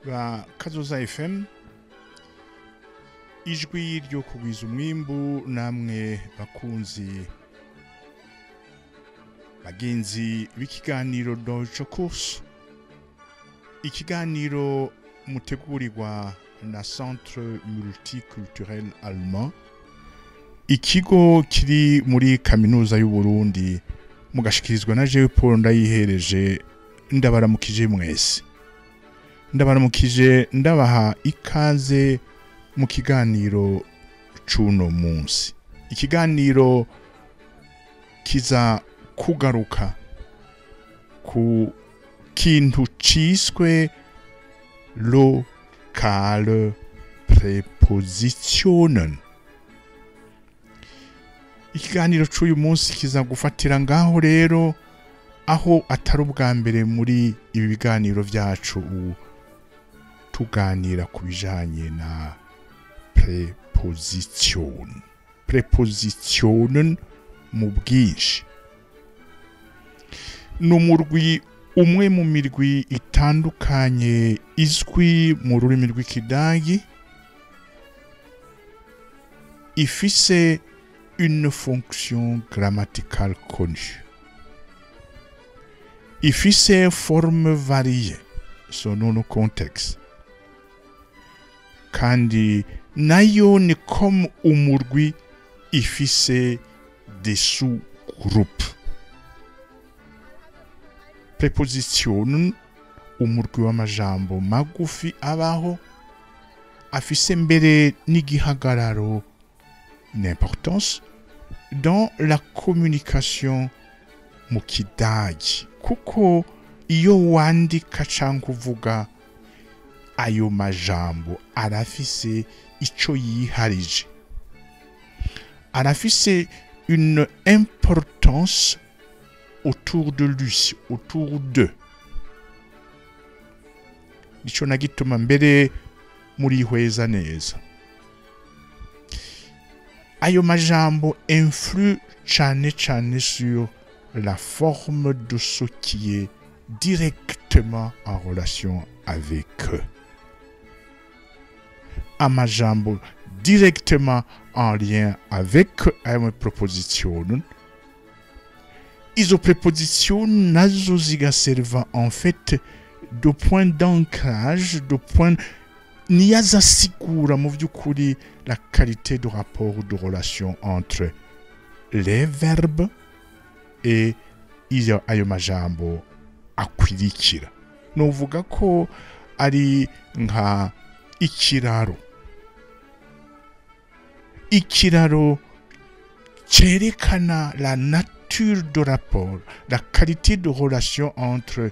ba Kazoza FM ijwi ryo kugwiza umwimbu namwe bakunzi bagenzi b'ikiganiro Deutschkurs. Ikiganiro mutegurirwa na Centre Multiculturel Allemand, ikigo kiri muri kaminuza y'u Burundi, mugashikirizwa na jewe Paul Ndayihereje. Ndabaramukije mwese, ndabaramukije ndabaha ikaze mu kiganiro cuno munsi. Ikiganiro kiza kugaruka ku kintu ciswe lokale prepositionen. Ikiganiro c'uyu munsi kiza gufatira ngaho rero, aho atari ubwa mbere muri ibi biganiro vyacu tuganira ku bijanye na preposition. Prepositionen mu bwinshi n'umurwi umwe mu mirwi itandukanye izwi mu rurimi rw'ikidagi, ifise une fonction grammaticale connue, ifise forme variée selon le contexte, kandi nayo ni comme umurwi ifise des sous-groupes. Preposition umurwi w'amajambo magufi abaho, afise mbere n'igihagararo, une importance dans la communication mu kidagi, kuko iyo wandika canke uvuga ayo majambo arafise ico yiharije, arafise une importance autour de lui, autour d'eux. Nico nagituma mbere muri hweza neza. Ayo majambo influe cane sur la forme de ce qui est directement en relation avec eux. Amajambo directement en lien avec une proposition. Izo preposition nazo zigaserva en fait de point d'ancrage, de point niyazasigura mu vy'ukuri la qualité de rapport de relation entre les verbes et ayo majambo akwirikira. Novuga ko ari nka ikiraro. Ikiraro cerekana la nature de rapport, la qualité de relation entre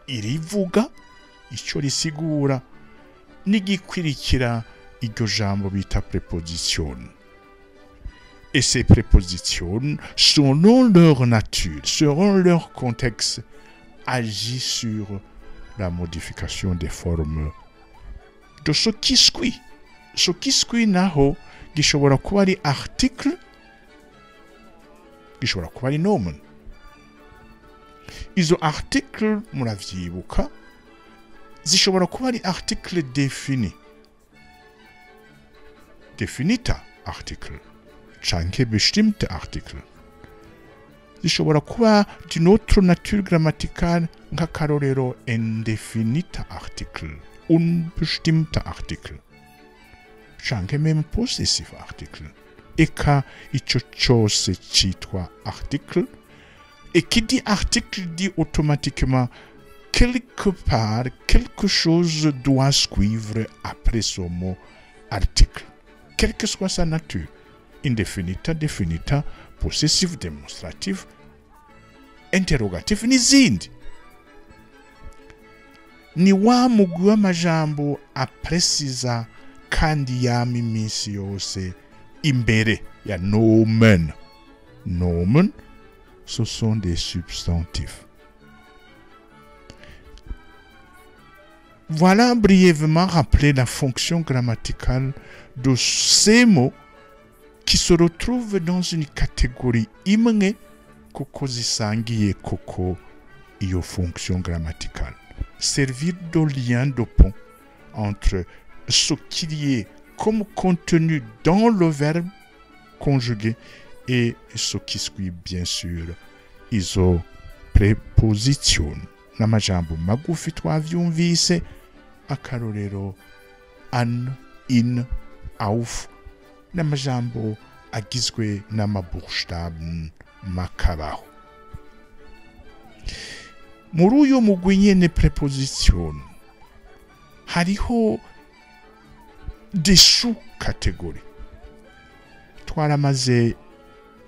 irivuga, ico risigura, n'igikwirikira iryo jambo bita preposition. Et ces prépositions, selon leur nature, selon leur contexte, agissent sur la modification des formes de ce qui suit. Ce qui suit naho gishobora kuba ari article, gishobora kuba ari nomen. Izo article muravyibuka zishobora kuba ari article défini, definita article, canke bestimmte article. Zishobora kuba d'une autre nature grammaticale, nk'akarorero indefinita article, unbestimmte article, canke même possessive article. Eka ico cose citwa article, et qui dit article dit automatiquement quelque part, quelque chose doit suivre après ce mot article, quelle que soit sa nature. Indefinita, definita, possessive, démonstrative, interrogative n'izindi. Ni wa mugwi w'amajambo apresiza kandi yama iminsi yose imbere ya nomen. Nomen, ce sont des substantifs. Voilà brièvement rappeler la fonction grammaticale de ces mots qui se retrouvent dans une catégorie imwe kuko zisangiye koko iyo fonction grammaticale. servir de lien de pont entre ce qu'il y est comme contenu dans le verbe conjugué et ce qui suit bien sûr izo preposition. N'amajambo magufi twavyumvise akarorero an, in, auf, n'amajambo agizwe n'amabuchstaben makabaho. Muri uyu mugwi nyene preposition hariho des sous-catégories. Twaramaze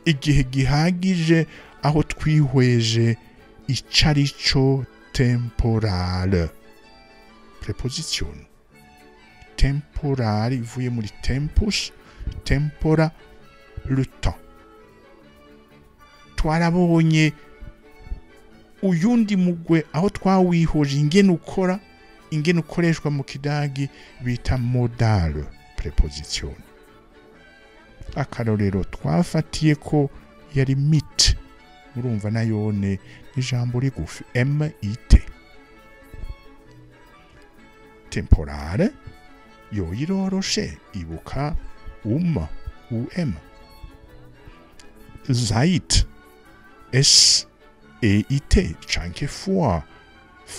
igihe gihagije aho twihweje icarico temporale. Preposition temporale ivuye muri tempus, tempora, le temps. Twarabonye uyundi mugwe aho twawihoje ingene ukoreshwa mu kidagi bita modal preposition. Akarorero twafatiye ko yari mit, urumva nayone ijambo rigufi mit. Temporale yo iroroshe ibuka Zeit SEIT canke fois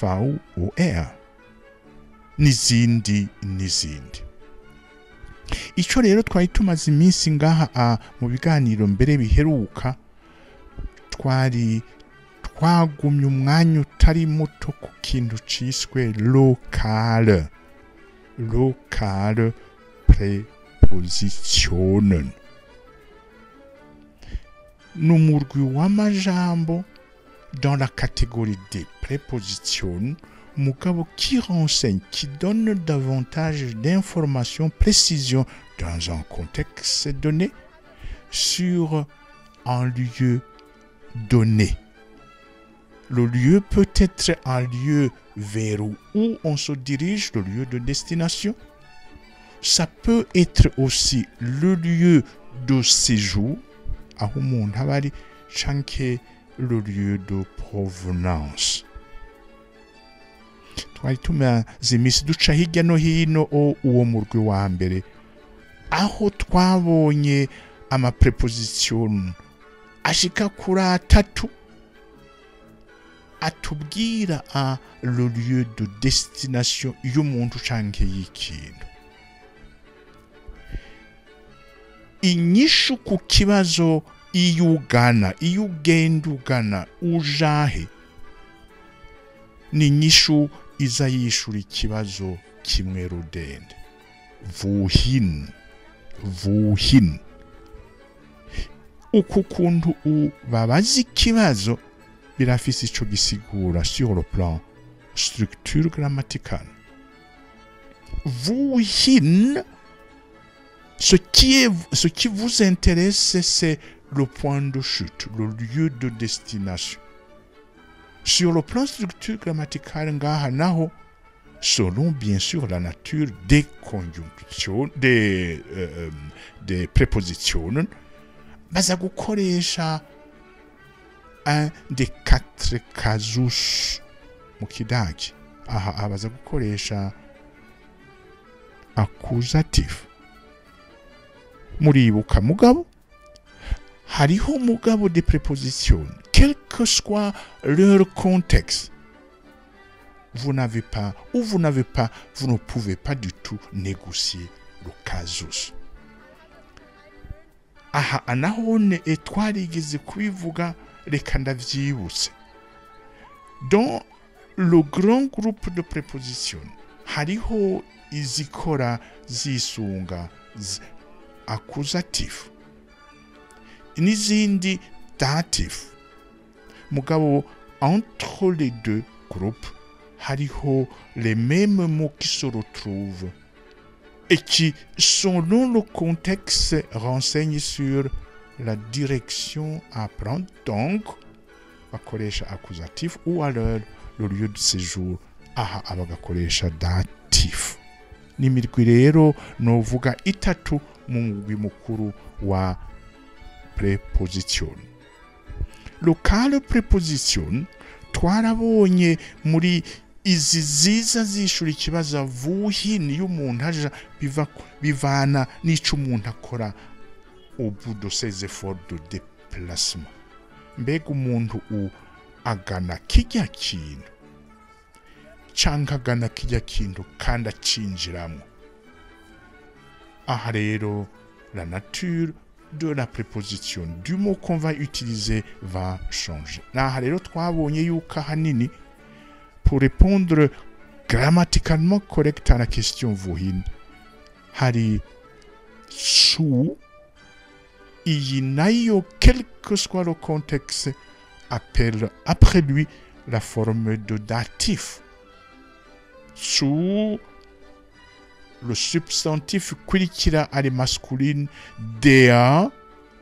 VOR n'izindi. Ico rero twari tumaze iminsi ngaha mu biganiro mbere biheruka twagumye umwanya utari muto ku kintu ciswe local prepositionen. N'umurwi w'amajambo dans la catégorie des prépositions, mugabo qui renseigne, qui donne davantage d'informations, précisions dans un contexte donné sur un lieu donné. Le lieu peut être un lieu vers où on se dirige, le lieu de destination. Ça peut être aussi le lieu de séjour, aho umuntu aba ari, canke le lieu de provenance. Twari tumaze imisi duca hirya no hino uwo murwi wa mbere aho twabonye amapreposition ashika kuri 3 atubwira le lieu de destination y'umuntu canke y'ikintu. Inyishu ku kibazo iyo ugenda ugana ujahe ni inyishu iza yishura ikibazo kimwe rudende. Wohin. Uku kuntu babaza ikibazo birafise ico gisigura sur le plan structure grammaticale. Wohin, ce qui vous intéresse, c'est le point de chute, le lieu de destination. Sur le plan structure grammaticale ngaha naho, selon bien sûr la nature des conjonctions, des prépositions, baza gukoresha un des 4 casus mu kidagi. Aha baza gukoresha accusatif. Muribuka mugabo hariho mugabo des prépositions, quel que soit leur contexte. Vous ne pouvez pas du tout négocier le casus. Aha anahone twarigeze kubivuga, reka ndavyibutse. Dans le grand groupe de prépositions hariho izikora zisunga accusatif n'izindi datif. Mugabo entre les deux groupes hariho les mêmes mots qui se retrouvent et qui, selon le contexte, renseignent sur la direction à prendre. Donc, bakoresha accusatif ou alors le lieu de séjour, aha abagakoresha datif. N'imirwi rero novuga itatu mu mugwi mukuru wa preposition. Local preposition twarabonye muri izi ziza zishura ikibazo wohin iyo umuntu aja bivana n'ico umuntu akora au bout de ses efforts de déplacement. Mbega umuntu agana kijya kintu canke agana kijya kintu kandi acinjiramo. Aha rero la nature de la préposition du mot qu'on va utiliser va changer. Aha rero twabonye yuko ahanini pour répondre grammaticalement correct à la question wohin hari su iyi nayo quel que soit le contexte appelle après lui la forme de datif. Su le substantif kurikira ari masculine der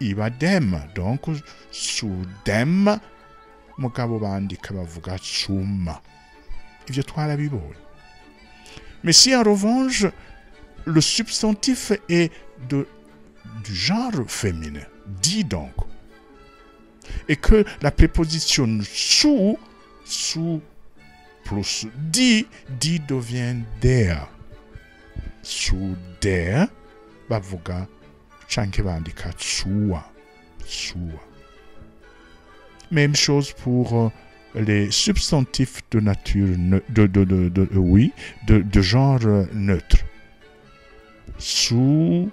iba dem, donc su dem mugabo bandika bavuga suma. Ivyo twarabibonye. Mais si en revanche le substantif est du genre féminin, dit donc, et que la préposition sous plus dit devient der. Sous der bavuga canke bandika sua. Même chose pour les substantifs de nature de genre neutre. Zu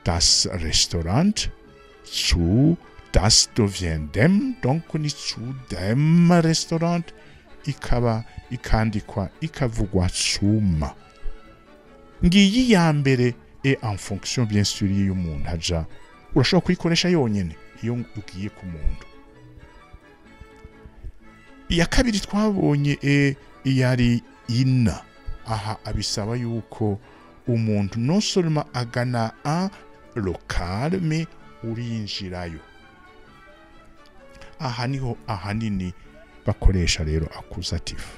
das Restaurant, zu das devient dem, donc ni zu dem Restaurant ikandikwa ikavugwa suma. Ngiyi ya mbere et en fonction bien sûr y'umuntu aja urashobora kuyikoresha yonyene iyo ugiye ku muntu. Iya kabiri twabonye yari ina. Aha abisaba yuko umuntu non seulement agana un local mais urinjirayo. Aha niho ahanini bakoresha rero accusatif.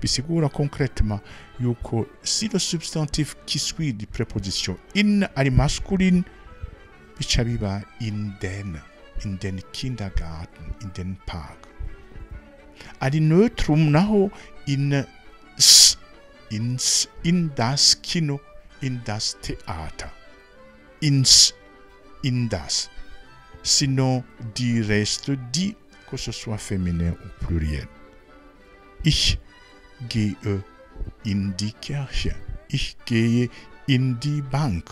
Bisigura concrètement yuko si le substantif qui suit de préposition in ari masculine bica biba in den Kindergarten, in den Park. Ari neutrum naho in das Kino, in das Theater. In das. Sinon, die reste dit, que ce soit féminin ou pluriel. Ich gehe in die Kirche. Ich gehe in die Bank.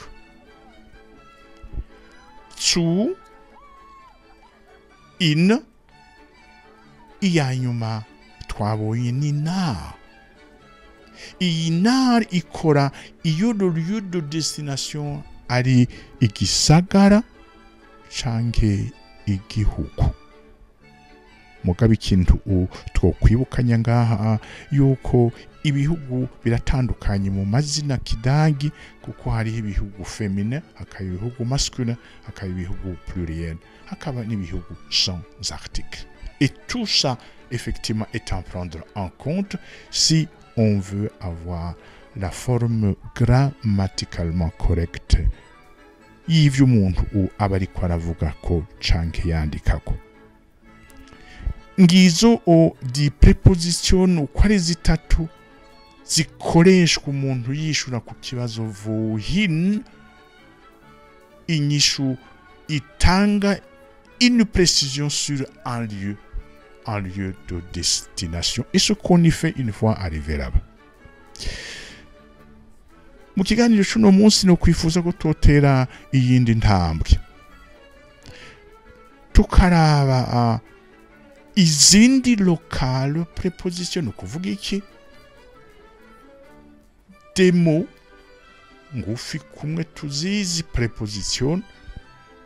Zu, in, iyanyuma twabonye ni na. Iyi nar ikora iyo le lieu de destination ari igisagara canke igihugu. Mugabe ikintu twokwibukanya ngaha yuko ibihugu biratandukanye mu mazina kidagi kuko hari ibihugu féminin, hakaba ibihugu masculin, hakaba ibihugu pluriel, hakaba n'ibihugu sans article. Et tout ça effectivement est à prendre en compte si on veut avoir la forme grammaticalement correcte y'ivyo umuntu aba ariko aravuga ko canke yandikako. Ngizo di preposition uko ari zitatu zikoreshwa umuntu yishura ku kibazo wohin. Inyishu itanga une précision sur un lieu de destination, et ce qu'on y fait une fois arrivé là-bas. Mu kiganiro cy'uno munsi no kwifuza gutotera iyindi ntambwe tukaraba izindi locale preposition, ukuvuga iki demo ngufi kumwe tuzizi preposition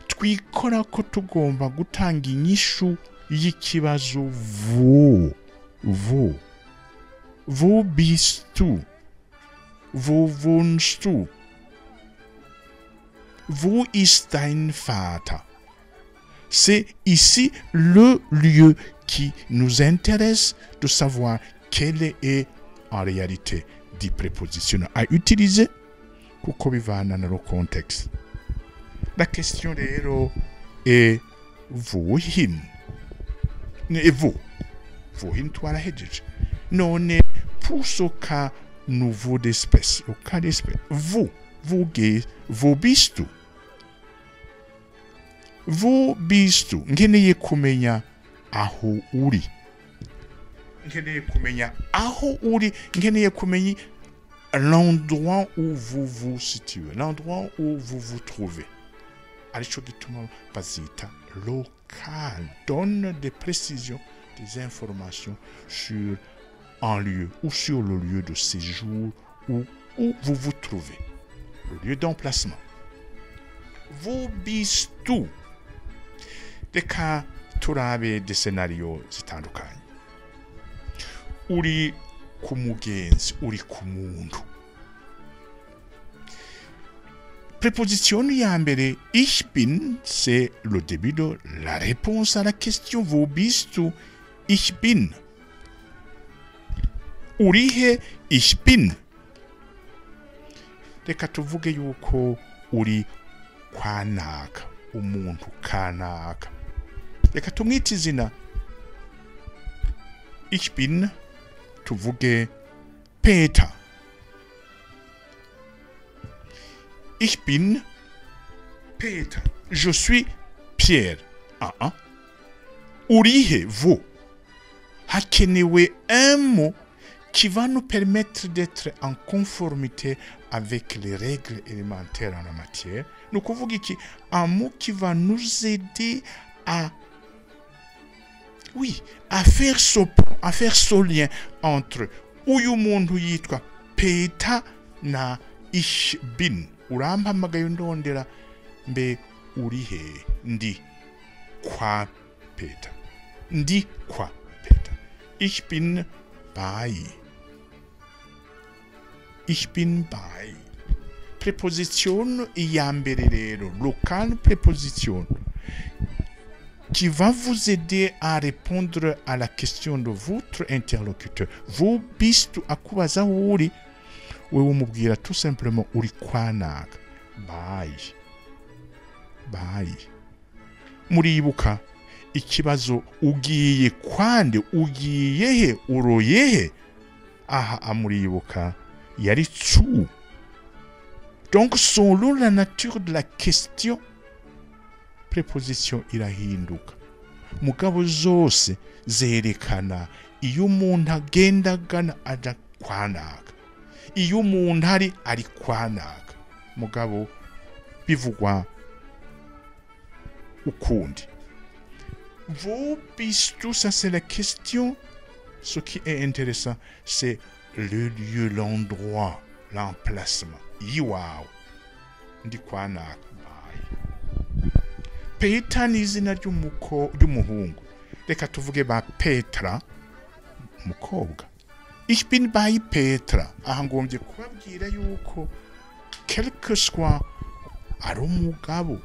twikora ko tugomba gutanga inyishu y'ikibazo wo bist du, wo wohnst du, wo ist dein Vater. C'est ici le lieu qui nous intéresse de savoir quelle est en réalité des prépositions à utiliser kuko bivana na le contexte. La question rero est wohin. Et vous, vorhin twarahejeje. None pour ce cas nouveau d'espèce, au cas d'espèce, wo bist du? Wo bist du? Nkeneye kumenya aho uri. Nkeneye kumenya aho uri, nkeneye kumenya l'endroit où vous vous situez, l'endroit où vous vous trouvez. Arico gituma bazita local, donne des précisions, des informations sur un lieu ou sur le lieu de séjour où vous vous trouvez, le lieu d'emplacement. Wo bist du? Reka turabe des scénarios zitandukanye. Uri ku mugenzi, uri ku muntu. Préposition ya mbere, ich bin, c'est le début de la réponse à la question. Wo bist du? Ich bin. Urihe? Ich bin. Reka tuvuge yuko uri kwanaka, umuntu kanaka. Reka tumwite izina. Ich bin, tuvuge Peter. Ich bin Peter. Je suis Pierre. Urihe, wo. Hakenewe un mot qui va nous permettre d'être en conformité avec les règles élémentaires en la matière. Nous kuvuga iki, un mot qui va nous aider à faire ce lien entre uyu muntu yitwa Peter na ich bin. Urampamagaye ndondera mbe urihe? Ndi kwa Peter. Ndi kwa Peter. Ich bin bei. Ich bin bei. Préposition ya mbere rero, local préposition, qui va vous aider à répondre à la question de votre interlocuteur. Wo bist du? Akubaza uri, wewe umubwira tout simplement uri kwanaka. Bye. Muribuka ikibazo ugiye kwande, ugiye he, uroye he? Aha amuribuka yari tsu. Donc selon la nature de la question, préposition irahinduka. Mugabo zose zerekana iyo umuntu agendagana aja kwanaka, iyo umuntu ari kwanaka. Mugabo bivugwa ukundi. Wo bist du? Ça c'est la question. Ce qui est intéressant, c'est le lieu, l'endroit, l'emplacement. Iwawe. Ndi kwanaka. Peter ni izina ry'umuhungu. Reka tuvuge ba Petra, umukobwa. Ich bin bei Petra. Aha ngombye kubabwira yuko quelque soit ari umugabo,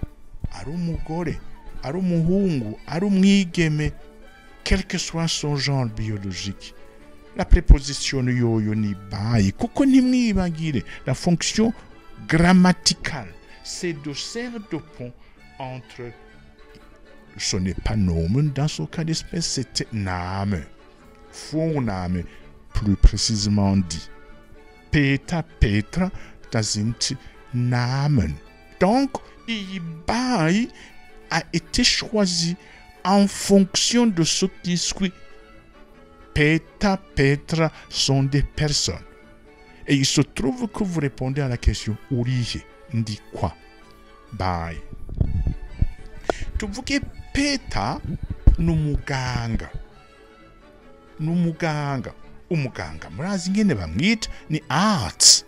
ari umugore, ari umuhungu, ari umwigeme, quel que soit son genre biologique, la préposition yoyo ni bei. Kuko ntimwibagire, la fonction grammaticale, c'est de servir de pont entre, ce n'est pas Nomen dans ce cas d'espèce, c'était Name, Vorname, plus précisément dit. Peter, Petra, das sind Namen. Donc, bei a été choisi en fonction de ce qui suit. Peter, Petra sont des personnes. Et il se trouve que vous répondez à la question urihe, ndi kwa, bei. Tuvuge Peter n'umuganga. Umuganga murazi ngene bamwita ni arts.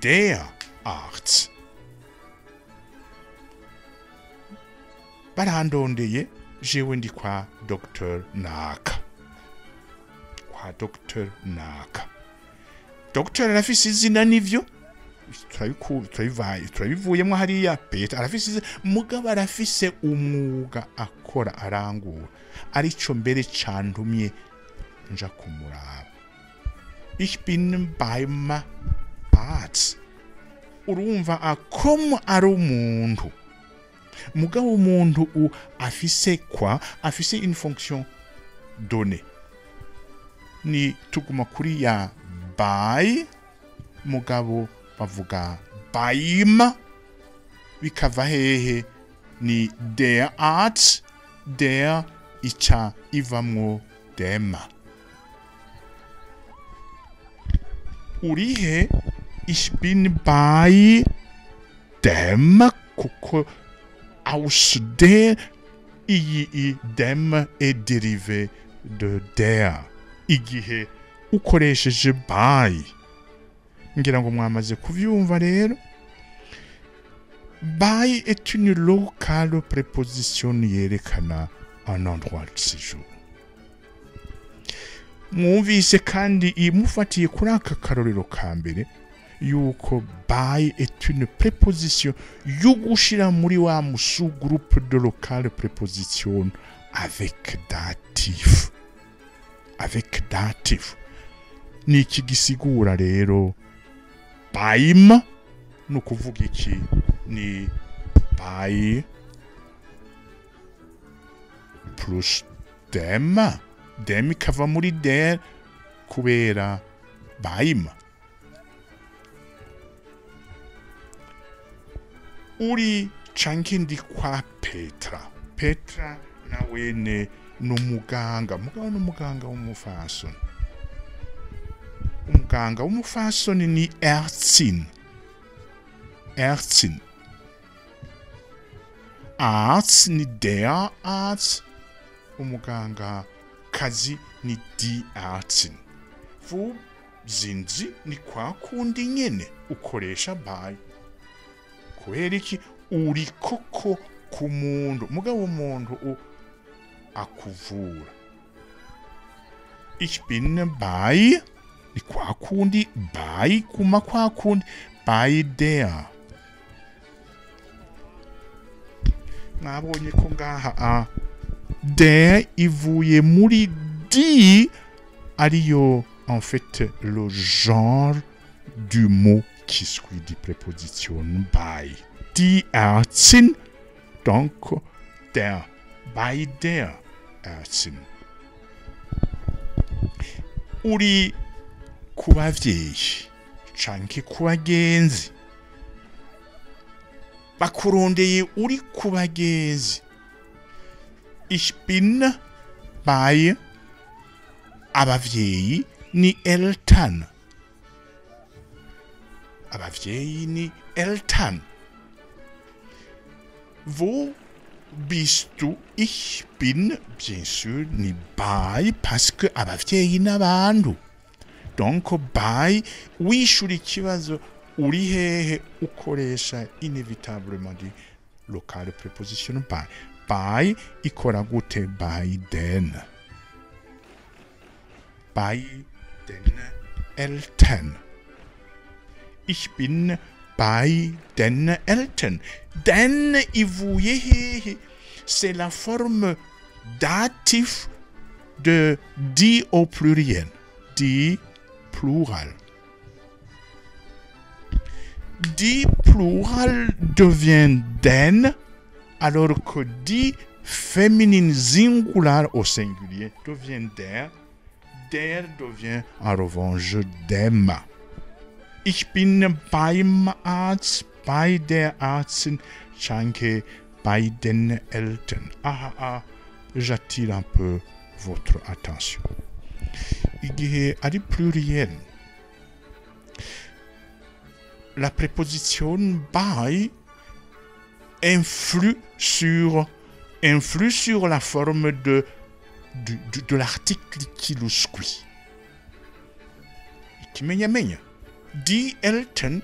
Der Arzt. Barandondeye jewe ndi kwa Dr. Naka. Dr. arafise izina nivyo. Turabivuyemo hariya. Peter arafise izina, mugabo arafise umwuga akora arangura. Arico mbere cantumye nja kumuraba. Ich bin beim Arzt. Urumva akomo ari umuntu. mugabo umuntu afise kwa afise une fonction donnée ni tuguma kuri ya by mugabo bavuga baima bikava hehe ni der Arzt der ica ivamwo dem urihe ich bin bei dem kuko aus der iyi dem est dérivé de der igihe ukoresheje by ngira ngo mwamaze kuvyumva rero by est une locale préposition yerekana un endroit de séjour mwumvise kandi imufatiye kuri aka karorero ka mbere yuko by est une préposition yo gushira muri wa sous-groupe de locale préposition avec datif ni iki gisigura rero baima no kuvuga iki ni by plus dem ikava muri der kubera baima uri canke ndi kwa Petra nawene n'umuganga w'umufasoni umuganga w'umufasoni ni Ärztin Arzt ni der Arzt umuganga kazi ni die Ärztin wo sind sie ni kwa kundi nyene ukoresha by kubera iki uri koko ku muntu mugabo umuntu akuvura ich bin bei ni kwa kundi bei kuma kwa kundi bei der mwabonye ko ngaha der ivuye muri die ariyo en fait le genre du mot qui suit die préposition bei die Ärztin donc der bei der Ärztin uri ku bavyeyi canke ku bagenzi bakurondeye uri ku bagenzi ich bin bei abavyeyi ni Eltern abavyeyi ni Eltern wo bist du ich bin bien sûr ni bei parce que abavyeyi n'abantu donc by wishura ikibazo uri hehe ukoresha inévitablement di locale préposition by ikora gute by den Eltern ich bin bei den Eltern den ivuye hehe c'est la forme datif de die au pluriel die plural. Die plural devient den, alors que die féminine singular au singulier devient der. Der devient en revanche dem. Ich bin beim Arzt, bei der Ärztin, chanke bei den Eltern. J'attire un peu votre attention. Igihe ari pluriel. La préposition by influe sur la forme de l'article qui le suit. Ikimenya. Die Eltern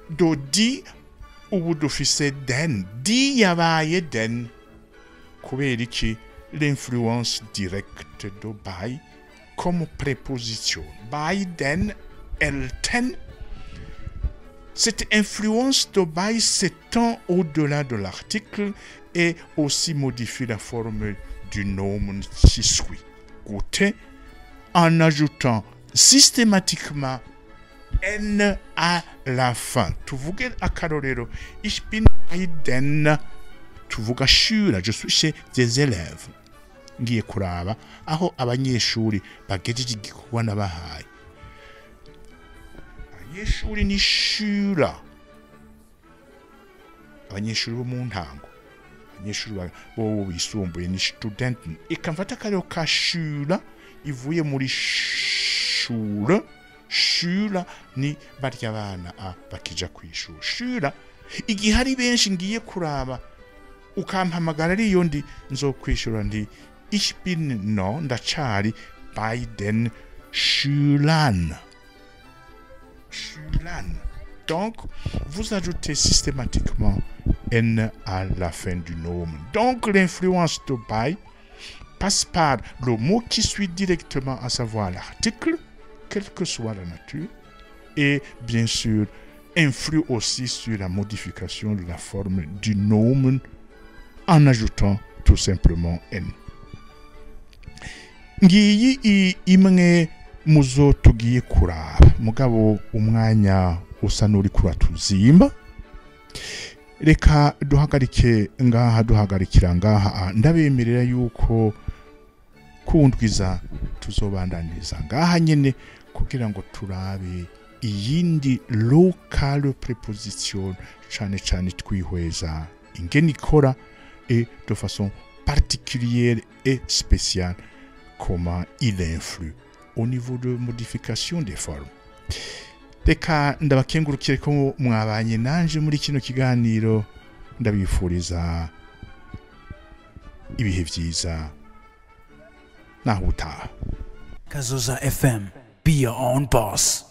do die ubu dufise den. Die yabaye den. Kubera iki l'influence directe de by comme préposition. By den Eltern. Cette influence de by s'étend au-delà de l'article et aussi modifie la forme du nomen qui suit. Côté, en ajoutant systématiquement N à la fin. Tuvuge akarorero. Ich bin bei den. Tuvuga Schüler. Je suis chez des élèves. Ngiye kuraba aho abanyeshuri bagejeje igikorwa nabahaye. Abanyeshuri ni Schüler. Abanyeshuri bo mu ntango. Abanyeshuri bo bisumbuye ni Studenten. Ikamfata akarero ka Schüler ivuye muri Schule. Schüler ni barya bana bakija kwishura. Schüler igihe hari benshi ngiye kuraba ukampamagara ari yo ndi nzokwishura ndi ich bin no ndacari bei den Schülern. Schülern. Donc vous ajoutez systématiquement n à la fin du nom. Donc l'influence de bei passe par le mot qui suit directement, à savoir l'article, quelle que soit la nature, et bien sûr influe aussi sur la modification de la forme du nomen en ajoutant tout simplement n. Ngiyi imwe muzo tugiye kuraba mugabo umwanya usa nuri kuratuzimba. Reka duhagarikira ngaha ndabemerera yuko kundwiza tuzobandaniza ngaha nyene kugira ngo turabe iyindi local preposition cane twihweza ingene ikora et de façon particulière et spéciale comment il influe au niveau de modification des formes. Reka ndabakengurukire ko mwabanye nanje muri kino kiganiro, ndabifuriza ibihe vyiza naho utaha. Kazoza FM, be your own boss.